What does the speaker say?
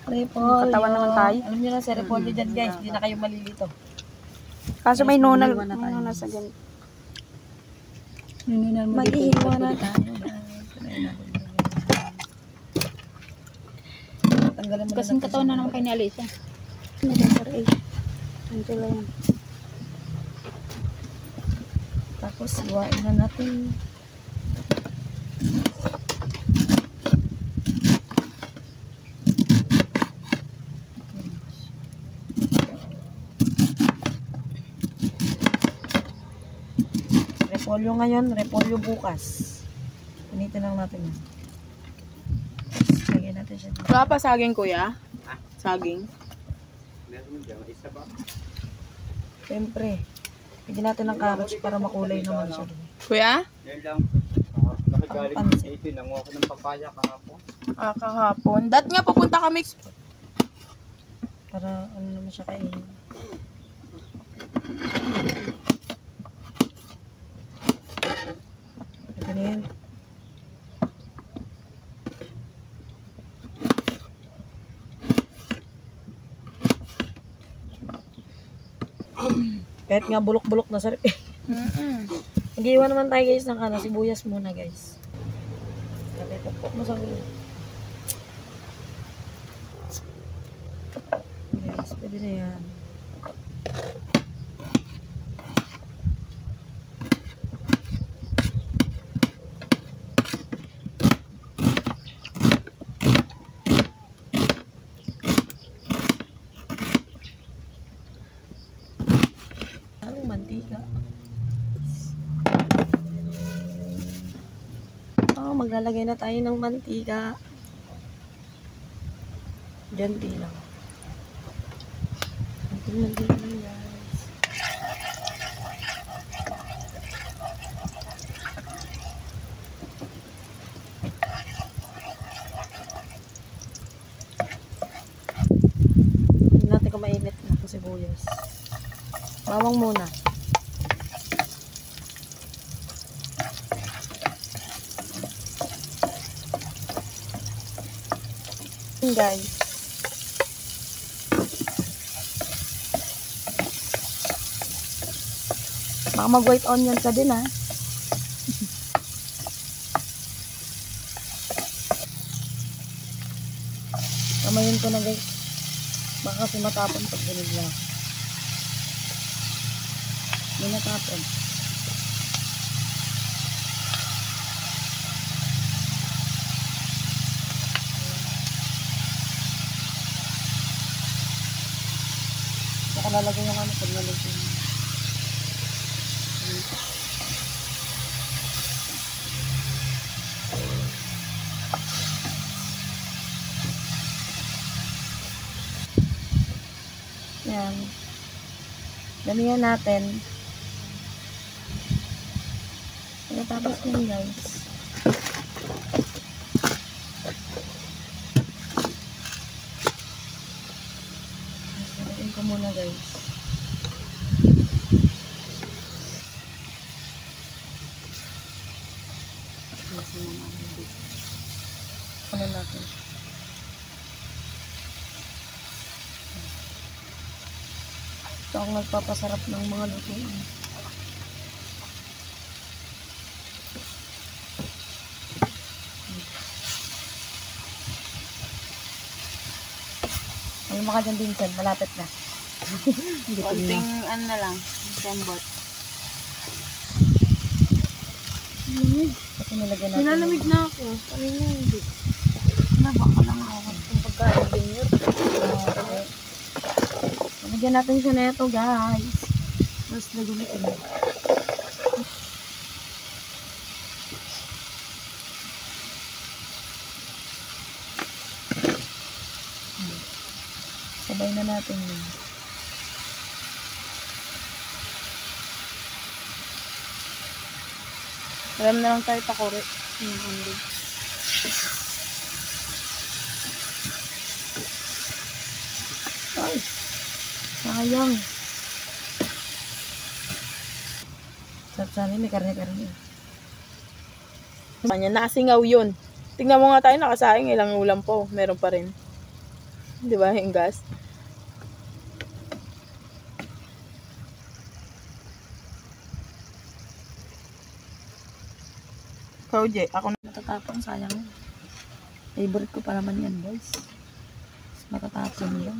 Repolyo. Katawan naman tayo. Alam niyo na sa repolyo dyan guys, hindi na kayo malilito. Kaso may Guys, nonal. maghihiwa na tayo. Ano sa ganito. Maghihiwa na tayo guys. Tanggalan mo na Kasing natin katawan na siya. naman kay ni Alisa. Ito lang. Tapos hiwain na natin. Repolyo ngayon, repolyo bukas. Punitin lang natin yan. Lagyan natin siya dito. Wala pa saging, kuya? Saging? Siyempre, bigyan natin ng carrots para makulay naman siya. Kuya? Yan lang. Nakagaling Ang pansit. dito. Nanguha ko ng papaya kahapon. Kahapon. Dat nga pupunta kami. Para ano naman siya kainin. Ito na yan. Kahit nga bulok-bulok na sarap eh. Mag-iwan naman tayo guys ng sibuyas muna guys. Sabi, pupok mo sa ulo. Guys, pwede na yan. Ang mantika. Maglalagay na tayo ng mantika. Diyan lang. Konting mantika lang guys. Tignan natin kung mainit na ito sibuyas. Bawang muna. Guys. Baka mag white onion ka din ha. Kamayin ko na guys. Baka kasi matapon pag binigla. Hindi natapon. Baka lalagay yung pag nalagay. Yan. Damihan natin. Pagkatapos nyo guys. Lagyan ko muna guys. Ano natin? Ito ang nagpapasarap ng mga lutuin. Alam mo ka dyan, Vincent, malapit na. Konting ano na lang. Sembot. Kasi nilagyan natin. Nilalamig na ako. Kanina hindi. Baka lang ako. Kung pagkain din yun. Nilagyan natin siya na ito, guys. Tapos nagulitin mo. Sabay na natin yun. Alam na lang tayo takore. Hindi. Ay, sayang. Sarap-sarap, may karne-karne. Kanya, nakasingaw yun. Tingnan mo nga tayo, nakasaing. Ilang ulam po. Meron pa rin. Di ba yung gas? Kauji, ako na. Matatapang, sayang. Favorite ko pa naman yan, guys. Matatapang lang.